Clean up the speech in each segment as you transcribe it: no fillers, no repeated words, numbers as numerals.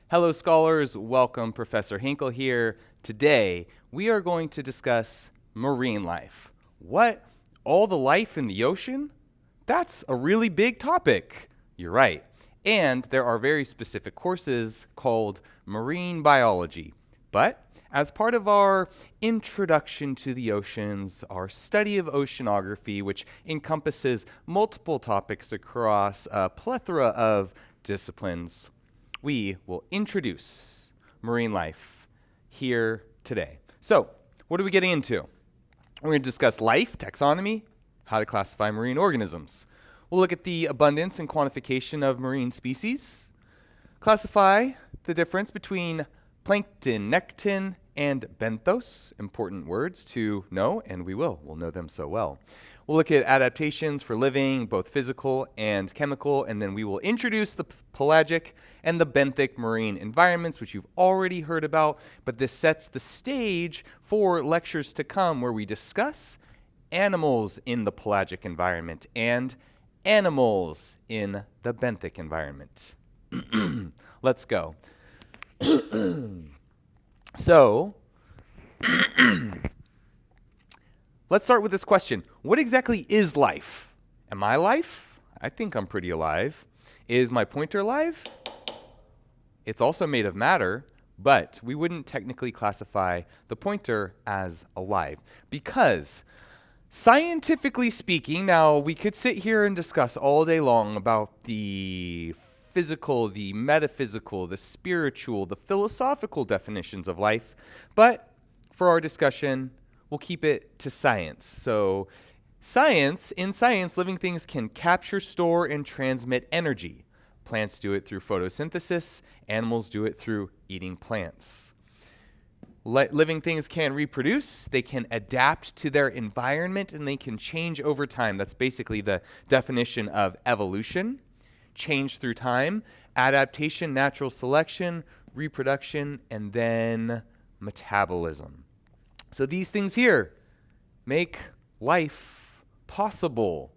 Hello, scholars. Welcome. Professor Henkle here. Today, we are going to discuss marine life. What? All the life in the ocean? That's a really big topic. You're right. And there are very specific courses called marine biology. But as part of our introduction to the oceans, our study of oceanography, which encompasses multiple topics across a plethora of disciplines, we will introduce marine life here today. So, what are we getting into? We're going to discuss life, taxonomy, how to classify marine organisms. We'll look at the abundance and quantification of marine species, classify the difference between plankton, nekton, and benthos, important words to know, and we will. We'll know them so well. We'll look at adaptations for living, both physical and chemical, and then we will introduce the pelagic and the benthic marine environments, which you've already heard about, but this sets the stage for lectures to come where we discuss animals in the pelagic environment and animals in the benthic environment. Let's go. So, let's start with this question. What exactly is life? Am I life? I think I'm pretty alive. Is my pointer alive? It's also made of matter, but we wouldn't technically classify the pointer as alive because scientifically speaking, now we could sit here and discuss all day long about the physical, the metaphysical, the spiritual, the philosophical definitions of life, but for our discussion, we'll keep it to science. So in science, living things can capture, store, and transmit energy. Plants do it through photosynthesis. Animals do it through eating plants. Living things can reproduce. They can adapt to their environment, and they can change over time. That's basically the definition of evolution. Change through time, adaptation, natural selection, reproduction, and then metabolism. So these things here make life possible.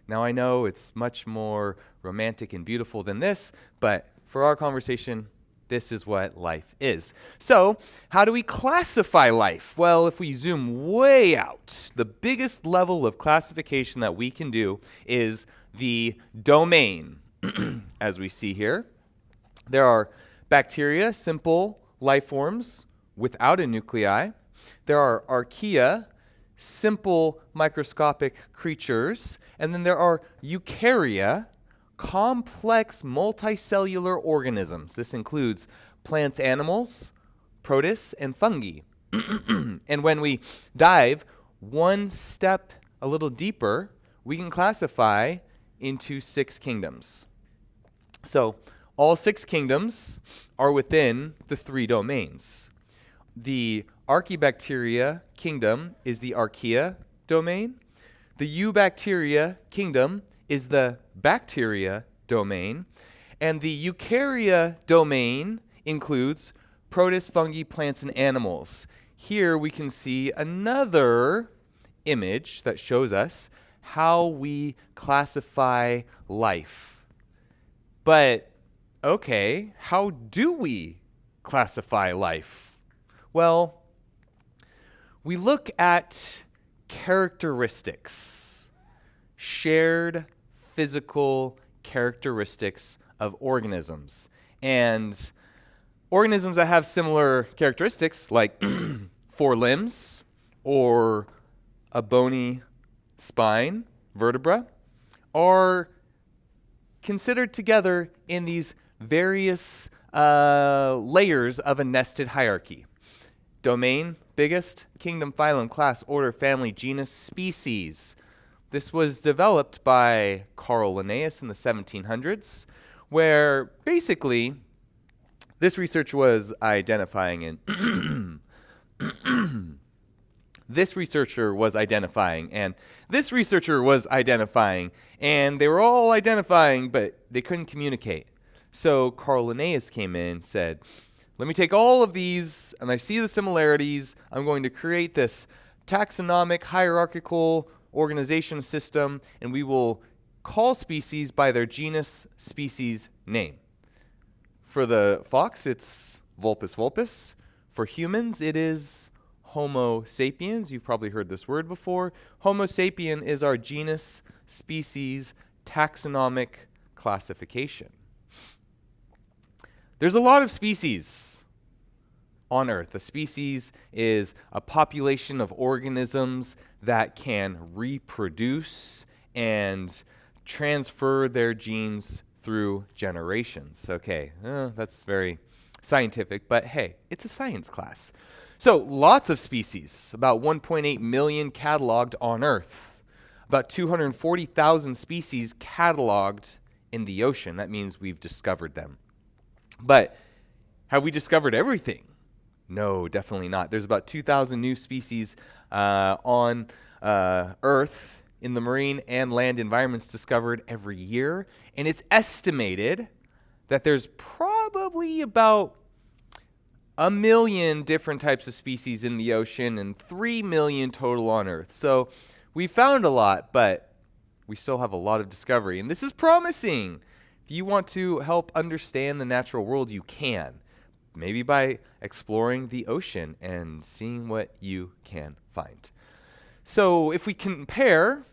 Now I know it's much more romantic and beautiful than this, but for our conversation, this is what life is. So how do we classify life? Well, if we zoom way out, the biggest level of classification that we can do is the domain. As we see here, there are bacteria, simple life forms without a nuclei. There are archaea, simple microscopic creatures. And then there are eukarya, complex multicellular organisms. This includes plants, animals, protists, and fungi. And when we dive one step a little deeper, we can classify into 6 kingdoms. So all 6 kingdoms are within the 3 domains. The Archaebacteria kingdom is the archaea domain. The Eubacteria kingdom is the bacteria domain. And the eukarya domain includes protists, fungi, plants, and animals. Here we can see another image that shows us how we classify life. But, okay, how do we classify life? Well, we look at characteristics, shared physical characteristics of organisms. And organisms that have similar characteristics, like 4 limbs or a bony spine, vertebra, are considered together in these various layers of a nested hierarchy. Domain, biggest, kingdom, phylum, class, order, family, genus, species. This was developed by Carl Linnaeus in the 1700s, where basically this research was identifying and this researcher was identifying, and this researcher was identifying, and they were all identifying, but they couldn't communicate. So Carl Linnaeus came in and said, let me take all of these, and I see the similarities. I'm going to create this taxonomic hierarchical organization system, and we will call species by their genus species name. For the fox, it's Vulpes vulpes. For humans, it is Homo sapiens. You've probably heard this word before. Homo sapien is our genus, species, taxonomic classification. There's a lot of species on Earth. A species is a population of organisms that can reproduce and transfer their genes through generations. Okay, that's very scientific, but hey, it's a science class. So lots of species, about 1.8 million cataloged on Earth, about 240,000 species cataloged in the ocean. That means we've discovered them. But have we discovered everything? No, definitely not. There's about 2,000 new species on Earth in the marine and land environments discovered every year. And it's estimated that there's probably about 1 million different types of species in the ocean and 3 million total on Earth. So we found a lot, but we still have a lot of discovery. And this is promising. If you want to help understand the natural world, you can. Maybe by exploring the ocean and seeing what you can find. So if we compare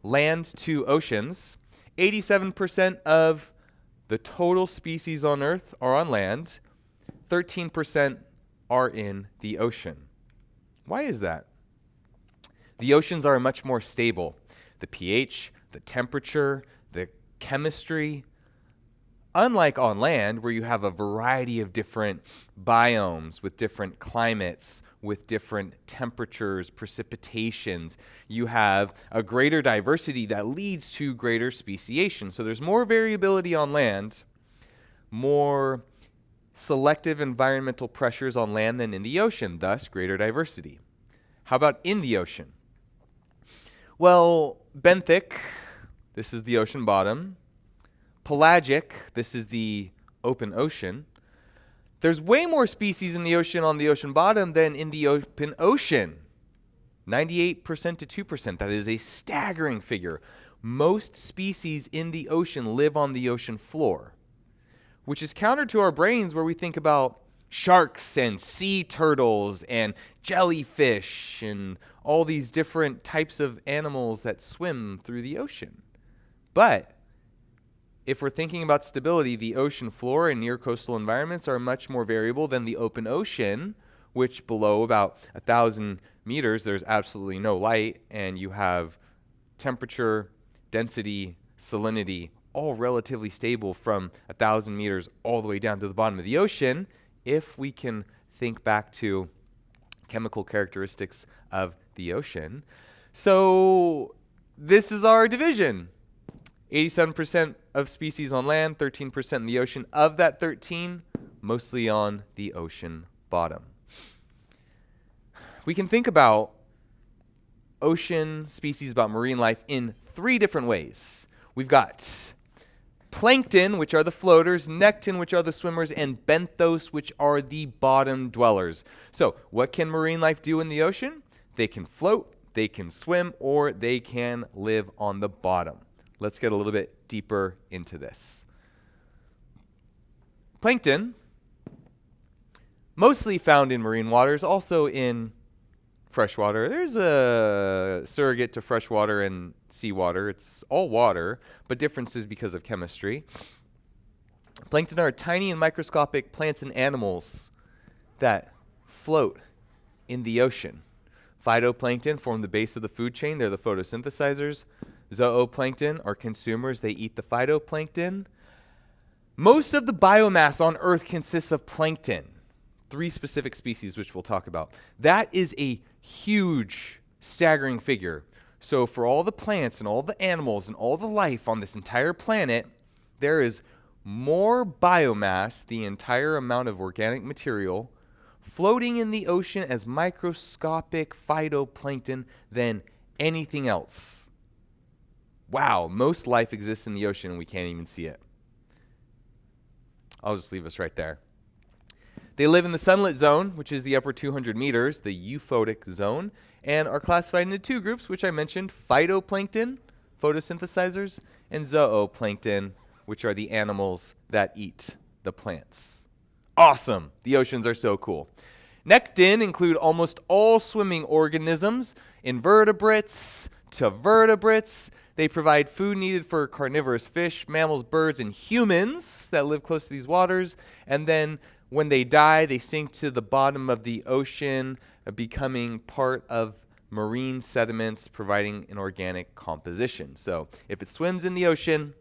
land to oceans, 87% of the total species on Earth are on land, 13% are in the ocean. Why is that? The oceans are much more stable. The pH, the temperature, the chemistry, unlike on land where you have a variety of different biomes with different climates, with different temperatures, precipitations, you have a greater diversity that leads to greater speciation. So there's more variability on land, more selective environmental pressures on land than in the ocean, thus greater diversity. How about in the ocean? Well, benthic, this is the ocean bottom. Pelagic, this is the open ocean. There's way more species in the ocean on the ocean bottom than in the open ocean. 98% to 2%. That is a staggering figure. Most species in the ocean live on the ocean floor, which is counter to our brains where we think about sharks and sea turtles and jellyfish and all these different types of animals that swim through the ocean. But if we're thinking about stability, the ocean floor and near coastal environments are much more variable than the open ocean, which below about 1,000 meters, there's absolutely no light, and you have temperature, density, salinity, all relatively stable from 1,000 meters all the way down to the bottom of the ocean, if we can think back to chemical characteristics of the ocean. So this is our division. 87% of species on land, 13% in the ocean. Of that 13, mostly on the ocean bottom. We can think about ocean species, about marine life, in 3 different ways. We've got plankton, which are the floaters, nekton, which are the swimmers, and benthos, which are the bottom dwellers. So what can marine life do in the ocean? They can float, they can swim, or they can live on the bottom. Let's get a little bit deeper into this. Plankton, mostly found in marine waters, also in freshwater. There's a surrogate to freshwater and seawater. It's all water, but differences because of chemistry. Plankton are tiny and microscopic plants and animals that float in the ocean. Phytoplankton form the base of the food chain. They're the photosynthesizers. Zooplankton are consumers. They eat the phytoplankton. Most of the biomass on Earth consists of plankton. 3 specific species, which we'll talk about. That is a huge, staggering figure. So for all the plants and all the animals and all the life on this entire planet, there is more biomass, the entire amount of organic material, floating in the ocean as microscopic phytoplankton than anything else. Wow, most life exists in the ocean and we can't even see it. I'll just leave us right there. They live in the sunlit zone, which is the upper 200 meters, the euphotic zone, and are classified into 2 groups, which I mentioned, phytoplankton, photosynthesizers, and zooplankton, which are the animals that eat the plants. Awesome. The oceans are so cool. Nekton include almost all swimming organisms, invertebrates to vertebrates. They provide food needed for carnivorous fish, mammals, birds, and humans that live close to these waters. And then when they die, they sink to the bottom of the ocean, becoming part of marine sediments, providing an organic composition. So if it swims in the ocean,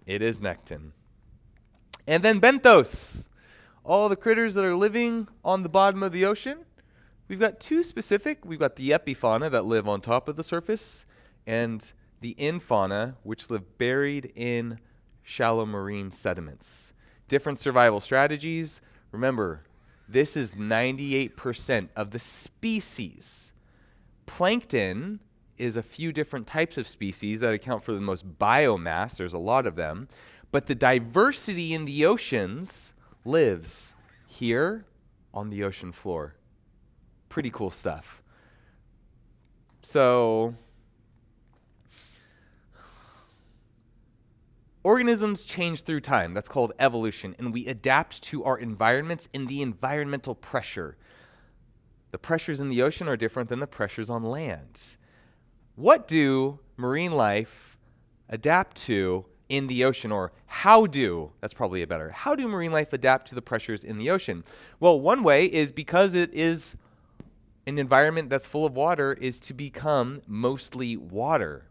it is nekton. And then benthos, all the critters that are living on the bottom of the ocean. We've got two specific. We've got the epifauna that live on top of the surface, and the infauna, which live buried in shallow marine sediments. Different survival strategies. Remember, this is 98% of the species. Plankton is a few different types of species that account for the most biomass. There's a lot of them. But the diversity in the oceans lives here on the ocean floor. Pretty cool stuff. So, organisms change through time. That's called evolution. And we adapt to our environments in the environmental pressure. The pressures in the ocean are different than the pressures on land. What do marine life adapt to in the ocean? Or how do marine life adapt to the pressures in the ocean? Well, one way is because it is an environment that's full of water is to become mostly water.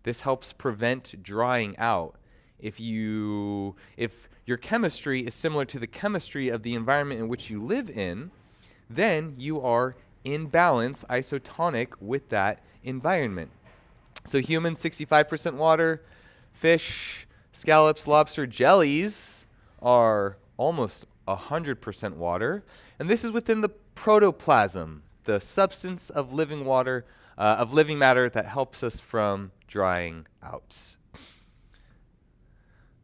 This helps prevent drying out. If your chemistry is similar to the chemistry of the environment in which you live in, then you are in balance, isotonic with that environment. So humans, 65% water. Fish, scallops, lobster, jellies are almost 100% water. And this is within the protoplasm, the substance of living water, of living matter that helps us from drying out.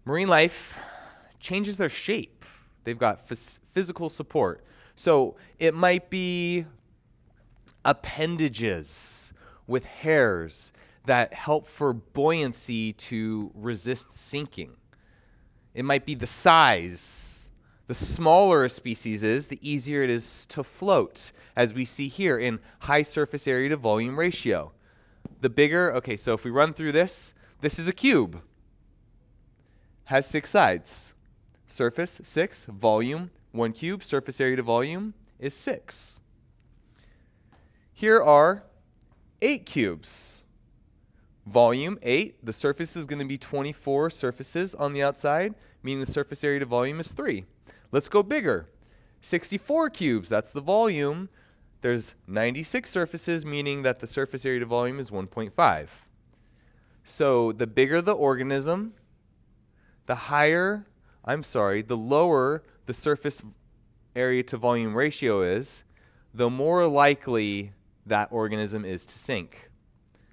Marine life changes their shape. They've got physical support. So it might be appendages with hairs that help for buoyancy to resist sinking. It might be the size. The smaller a species is, the easier it is to float, as we see here in high surface area to volume ratio. The bigger, okay, so if we run through this is a cube. Has 6 sides. Surface, 6. Volume, 1 cube. Surface area to volume is 6. Here are 8 cubes. Volume, 8. The surface is going to be 24 surfaces on the outside, meaning the surface area to volume is 3. Let's go bigger. 64 cubes, that's the volume. There's 96 surfaces, meaning that the surface area to volume is 1.5. So the bigger the organism, the lower the surface area to volume ratio is, the more likely that organism is to sink.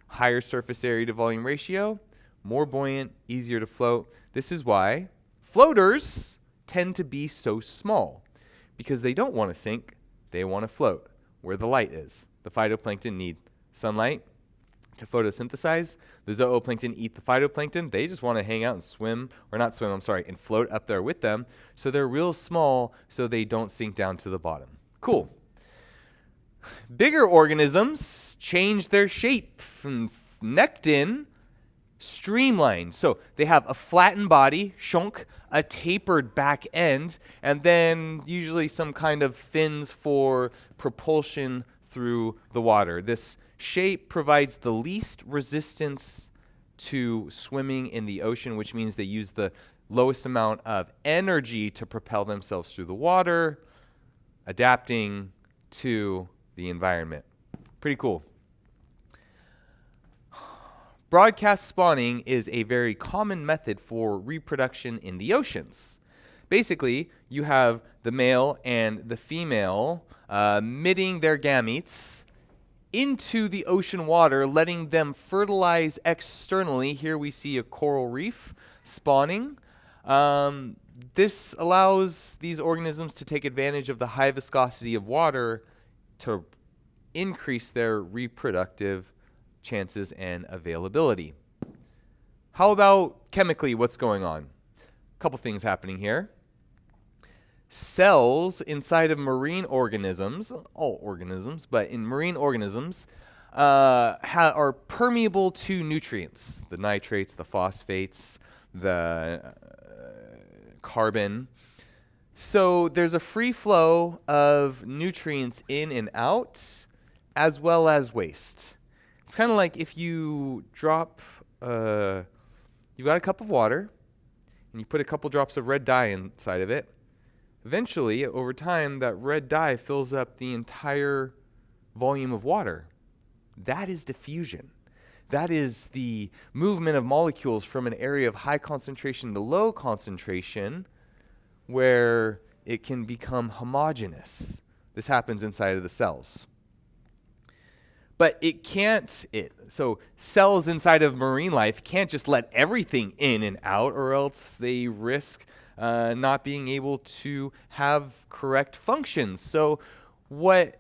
Higher surface area to volume ratio, more buoyant, easier to float. This is why floaters tend to be so small, because they don't want to sink, they want to float where the light is. The phytoplankton need sunlight to photosynthesize. The zooplankton eat the phytoplankton. They just want to hang out and and float up there with them. So they're real small so they don't sink down to the bottom. Cool. Bigger organisms change their shape. Nekton, streamlined. So they have a flattened body, shonk, a tapered back end, and then usually some kind of fins for propulsion through the water. This shape provides the least resistance to swimming in the ocean, which means they use the lowest amount of energy to propel themselves through the water, adapting to the environment. Pretty cool. Broadcast spawning is a very common method for reproduction in the oceans. Basically, you have the male and the female emitting their gametes into the ocean water, letting them fertilize externally. Here we see a coral reef spawning. This allows these organisms to take advantage of the high viscosity of water to increase their reproductive chances and availability. How about chemically, what's going on? A couple things happening here. cells inside of marine organisms, all organisms, but in marine organisms, are permeable to nutrients, the nitrates, the phosphates, the carbon. So there's a free flow of nutrients in and out, as well as waste. It's kind of like if you drop, you've got a cup of water, and you put a couple drops of red dye inside of it. Eventually, over time, that red dye fills up the entire volume of water. That is diffusion. That is the movement of molecules from an area of high concentration to low concentration, where it can become homogeneous. This happens inside of the cells. But it can't, so cells inside of marine life can't just let everything in and out, or else they risk not being able to have correct functions. So what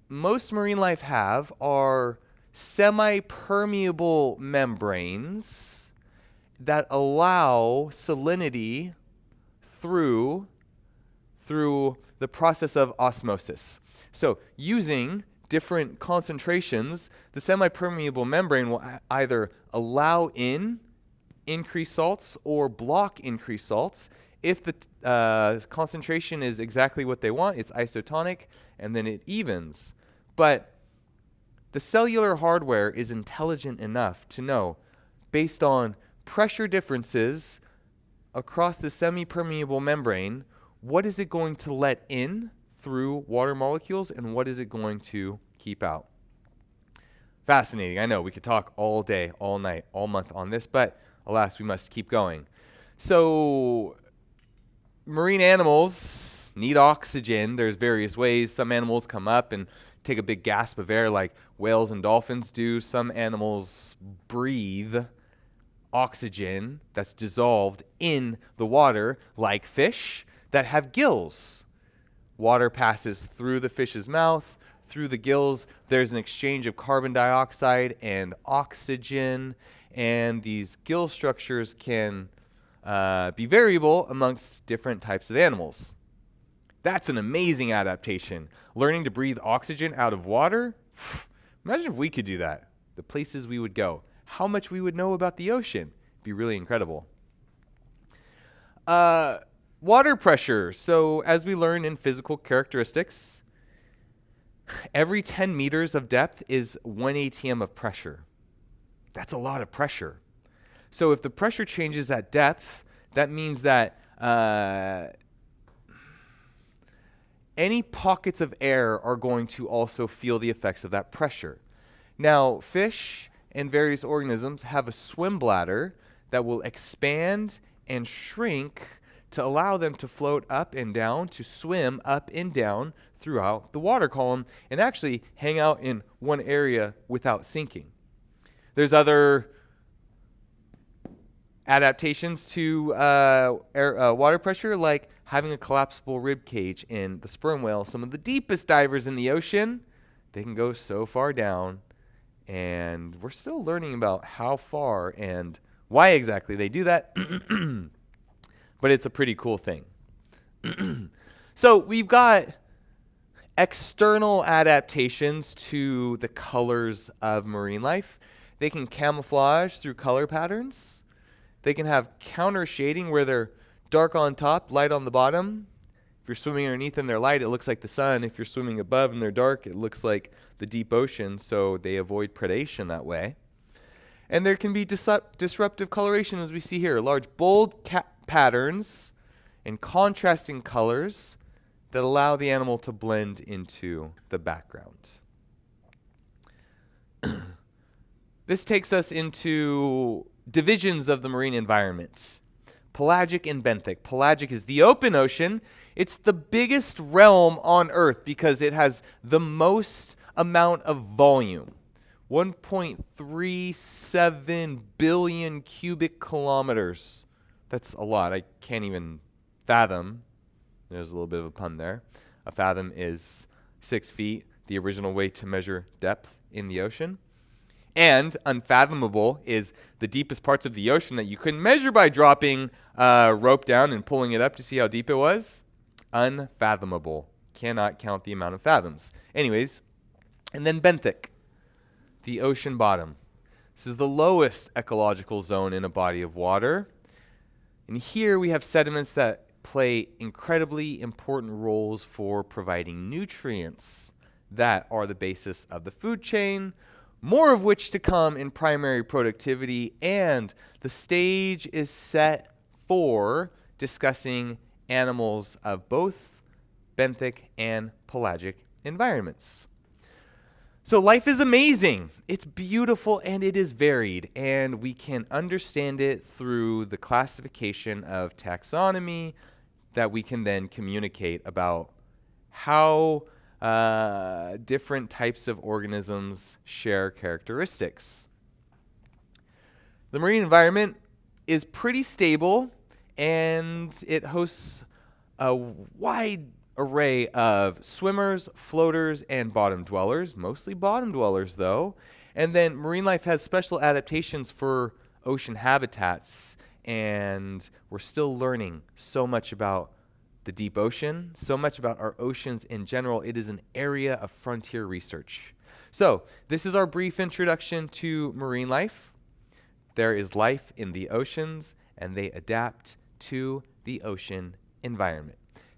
most marine life have are semi-permeable membranes that allow salinity through the process of osmosis. So using different concentrations, the semi-permeable membrane will either allow in increased salts or block increased salts. If the concentration is exactly what they want, it's isotonic, and then it evens. But the cellular hardware is intelligent enough to know, based on pressure differences across the semi-permeable membrane, what is it going to let in through water molecules and what is it going to keep out. Fascinating. I know we could talk all day, all night, all month on this, but alas, we must keep going. So marine animals need oxygen. There's various ways. Some animals come up and take a big gasp of air like whales and dolphins do. Some animals breathe oxygen that's dissolved in the water, like fish that have gills. Water passes through the fish's mouth, through the gills. There's an exchange of carbon dioxide and oxygen, and these gill structures can be variable amongst different types of animals. That's an amazing adaptation. Learning to breathe oxygen out of water? Imagine if we could do that. The places we would go. How much we would know about the ocean. It'd be really incredible. Water pressure. So as we learn in physical characteristics, every 10 meters of depth is 1 atm of pressure. That's a lot of pressure. So if the pressure changes at depth, that means that any pockets of air are going to also feel the effects of that pressure. Now, fish and various organisms have a swim bladder that will expand and shrink to allow them to float up and down, to swim up and down throughout the water column, and actually hang out in one area without sinking. There's other adaptations to water pressure, like having a collapsible rib cage in the sperm whale. Some of the deepest divers in the ocean, they can go so far down, and we're still learning about how far and why exactly they do that. But it's a pretty cool thing. So we've got external adaptations to the colors of marine life. They can camouflage through color patterns. They can have counter shading where they're dark on top, light on the bottom. If you're swimming underneath and they're light, it looks like the sun. If you're swimming above and they're dark, it looks like the deep ocean, so they avoid predation that way. And there can be disruptive coloration, as we see here. Large, bold patterns and contrasting colors that allow the animal to blend into the background. This takes us into divisions of the marine environment. Pelagic and benthic. Pelagic is the open ocean. It's the biggest realm on Earth because it has the most amount of volume. 1.37 billion cubic kilometers. That's a lot. I can't even fathom. There's a little bit of a pun there. A fathom is 6 feet, the original way to measure depth in the ocean. And unfathomable is the deepest parts of the ocean that you couldn't measure by dropping a rope down and pulling it up to see how deep it was. Unfathomable. Cannot count the amount of fathoms. Anyways, and then benthic, the ocean bottom. This is the lowest ecological zone in a body of water. And here we have sediments that play incredibly important roles for providing nutrients that are the basis of the food chain, more of which to come in primary productivity, and the stage is set for discussing animals of both benthic and pelagic environments. So life is amazing. It's beautiful and it is varied, and we can understand it through the classification of taxonomy that we can then communicate about how different types of organisms share characteristics. The marine environment is pretty stable, and it hosts a wide array of swimmers, floaters, and bottom dwellers, mostly bottom dwellers though. And then marine life has special adaptations for ocean habitats, and we're still learning so much about the deep ocean, so much about our oceans in general. It is an area of frontier research. So this is our brief introduction to marine life. There is life in the oceans, and they adapt to the ocean environment.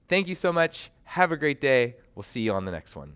Thank you so much. Have a great day. We'll see you on the next one.